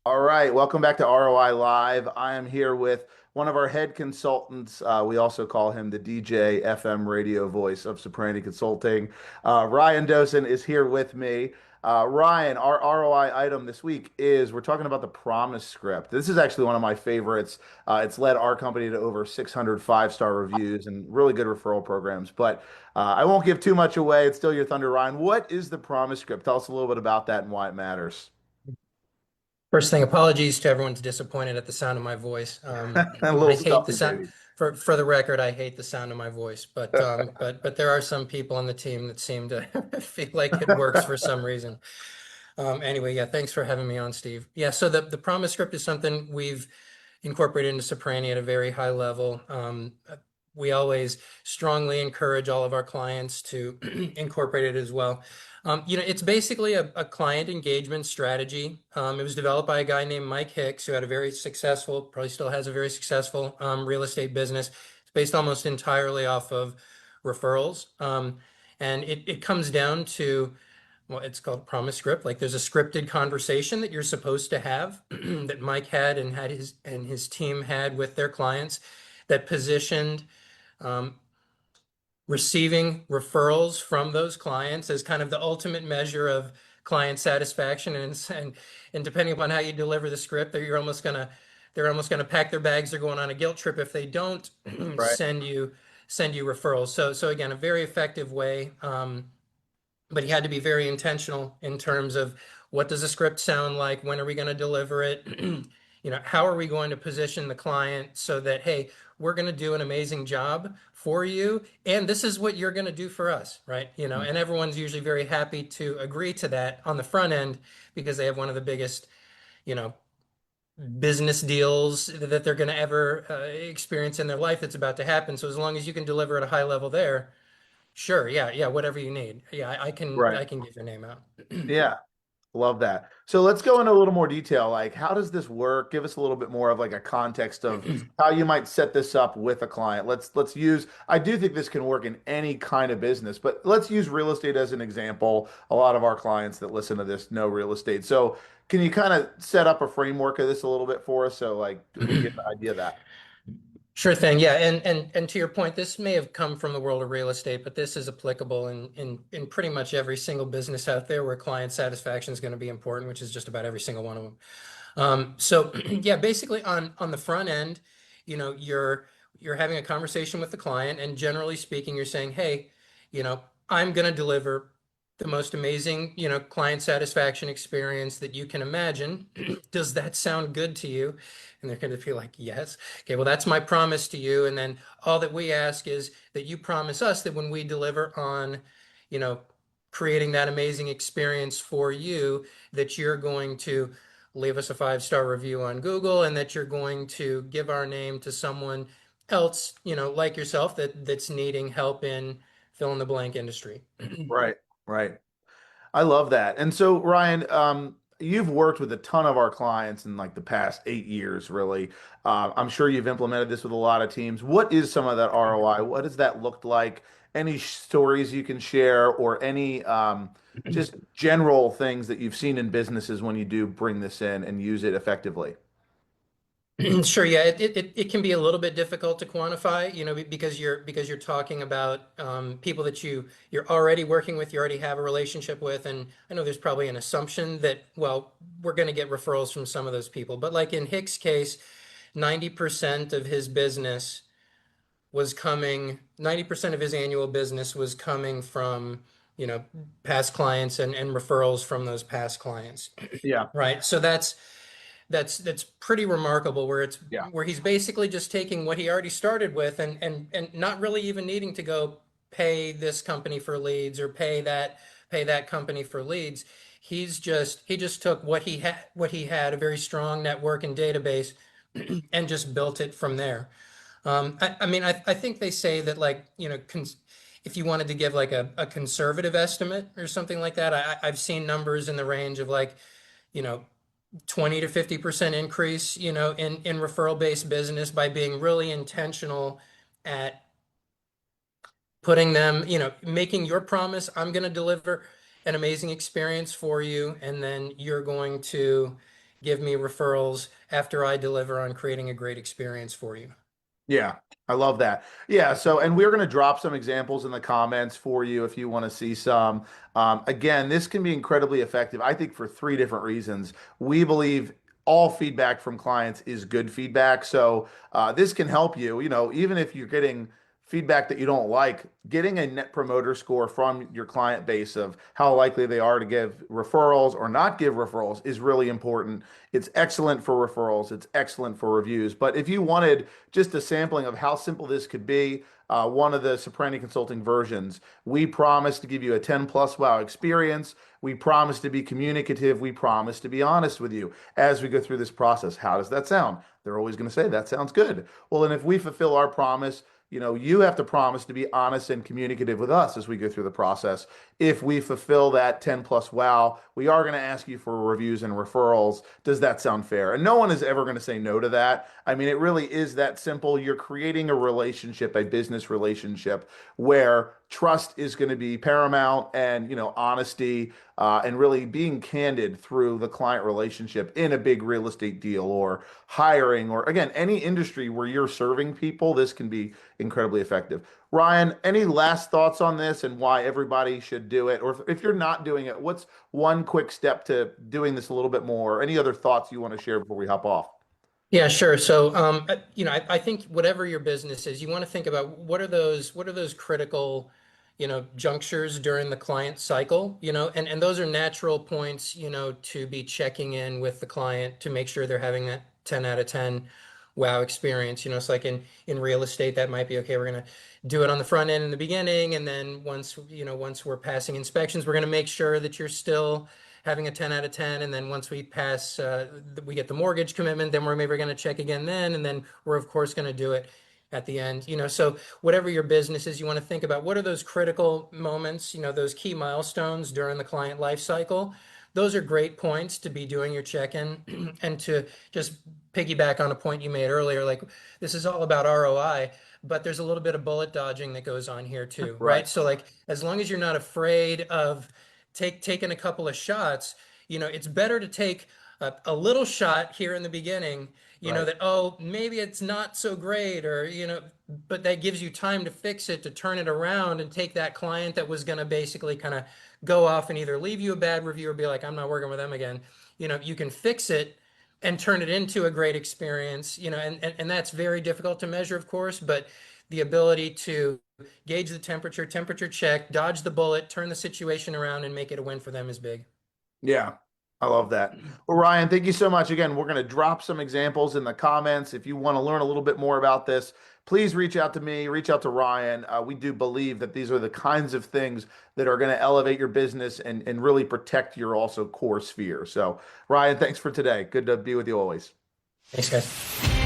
All right, welcome back to ROI Live. I am here with one of our head consultants. We also call him the DJ FM radio voice of Ciprani Consulting. Ryan Dosen is here with me. Ryan, our ROI item this week is we're talking about the Promise Script. This is actually one of my favorites. It's led our company to over 600 five-star reviews and really good referral programs. But I won't give too much away. It's still your thunder, Ryan. What is the Promise Script? Tell us a little bit about that and why it matters. First thing, apologies to everyone's disappointed at the sound of my voice. A I little hate the stuffy, sound. maybe. For the record, I hate the sound of my voice, but there are some people on the team that seem to feel like it works for some reason. Anyway, yeah, thanks for having me on, Steve. Yeah, so the Promise Script is something we've incorporated into Ciprani at a very high level. We always strongly encourage all of our clients to incorporate it as well. It's basically a client engagement strategy. It was developed by a guy named Mike Hicks, who had a very successful, probably still has a very successful real estate business. It's based almost entirely off of referrals. And it comes down to, well, it's called Promise Script. Like there's a scripted conversation that you're supposed to have that Mike had and his team had with their clients that positioned receiving referrals from those clients as kind of the ultimate measure of client satisfaction. And depending upon how you deliver the script, they're almost gonna pack their bags. They're going on a guilt trip if they don't Right. send you referrals. So again, a very effective way. But he had to be very intentional in terms of what does the script sound like? When are we going to deliver it? How are we going to position the client so that, hey, we're going to do an amazing job for you, and this is what you're going to do for us, right? And everyone's usually very happy to agree to that on the front end because they have one of the biggest, you know, business deals that they're going to ever experience in their life that's about to happen. So as long as you can deliver at a high level there, sure, yeah, yeah, whatever you need. Yeah, I can Right. I can give your name out. Yeah. Love that. So let's go into a little more detail. Like, how does this work? Give us a little bit more of like a context of how you might set this up with a client. Let's use, I do think this can work in any kind of business, but let's use real estate as an example. A lot of our clients that listen to this know real estate. So can you kind of set up a framework of this a little bit for us? So like we get the idea of that. Sure thing. Yeah, and to your point, this may have come from the world of real estate, but this is applicable in pretty much every single business out there where client satisfaction is going to be important, which is just about every single one of them. So yeah, basically on the front end, you're having a conversation with the client, and generally speaking, you're saying, hey, I'm going to deliver the most amazing, client satisfaction experience that you can imagine. Does that sound good to you? And they're going to feel like, yes. Okay, well, that's my promise to you. And then all that we ask is that you promise us that when we deliver on, you know, creating that amazing experience for you, that you're going to leave us a 5-star review on Google, and that you're going to give our name to someone else, like yourself, that's needing help in fill in the blank industry. Right. Right. I love that. And so, Ryan, you've worked with a ton of our clients in like the past 8 years, really. I'm sure you've implemented this with a lot of teams. What is some of that ROI? What does that look like? Any stories you can share, or any just general things that you've seen in businesses when you do bring this in and use it effectively? Sure, yeah, it can be a little bit difficult to quantify, because you're talking about people that you're already working with, you already have a relationship with, and I know there's probably an assumption that, well, we're going to get referrals from some of those people, but like in Hick's case, 90% of his business 90% of his annual business was coming from, past clients and referrals from those past clients, Yeah. right? So that's pretty remarkable Yeah. where he's basically just taking what he already started with and not really even needing to go pay this company for leads or pay that company for leads. He just took what he had, a very strong network and database, and just built it from there. I mean, I think they say that, like, if you wanted to give like a conservative estimate or something like that, I've seen numbers in the range of like, you know, 20 to 50% increase, in referral-based business by being really intentional at putting them, making your promise, I'm going to deliver an amazing experience for you, and then you're going to, give me referrals after I deliver on creating a great experience for you. Yeah, I love that. Yeah, so and we're going to drop some examples in the comments for you if you want to see some. Again, this can be incredibly effective, I think, for three different reasons. We believe all feedback from clients is good feedback. So this can help you, even if you're getting feedback that you don't like, getting a net promoter score from your client base of how likely they are to give referrals or not give referrals is really important. It's excellent for referrals. It's excellent for reviews. But if you wanted just a sampling of how simple this could be, one of the Ciprani Consulting versions, we promise to give you a 10 plus wow experience. We promise to be communicative. We promise to be honest with you as we go through this process. How does that sound? They're always going to say, that sounds good. Well, and if we fulfill our promise, you have to promise to be honest and communicative with us as we go through the process. If we fulfill that 10 plus wow, we are going to ask you for reviews and referrals. Does that sound fair? And no one is ever going to say no to that. I mean, it really is that simple. You're creating a relationship, a business relationship where trust is going to be paramount and, honesty and really being candid through the client relationship in a big real estate deal or hiring or, again, any industry where you're serving people, this can be incredibly effective. Ryan, any last thoughts on this and why everybody should do it? Or if you're not doing it, what's one quick step to doing this a little bit more? Any other thoughts you want to share before we hop off? Yeah, sure. So, I think whatever your business is, you want to think about what are those critical, junctures during the client cycle, and those are natural points, to be checking in with the client to make sure they're having that 10 out of 10 wow experience. It's like in real estate, that might be okay. We're gonna do it on the front end in the beginning, and then once we're passing inspections, we're gonna make sure that you're still having a 10 out of 10. And then once we pass, we get the mortgage commitment, then we're maybe going to check again then. And then we're, of course, going to do it at the end. So whatever your business is, you want to think about what are those critical moments, those key milestones during the client life cycle. Those are great points to be doing your check-in and to just piggyback on a point you made earlier, like this is all about ROI, but there's a little bit of bullet dodging that goes on here too, Right. right? So like as long as you're not afraid of taking a couple of shots, it's better to take a little shot here in the beginning, Right. that, oh, maybe it's not so great, or, but that gives you time to fix it, to turn it around and take that client that was going to basically kind of go off and either leave you a bad review or be like, I'm not working with them again. You can fix it and turn it into a great experience, and that's very difficult to measure, of course, but the ability to gauge the temperature check, dodge the bullet, turn the situation around, and make it a win for them is big. Yeah, I love that. Well, Ryan, thank you so much. Again, we're going to drop some examples in the comments. If you want to learn a little bit more about this, please reach out to me, reach out to Ryan. We do believe that these are the kinds of things that are going to elevate your business and really protect your also core sphere. So, Ryan, thanks for today. Good to be with you always. Thanks, guys.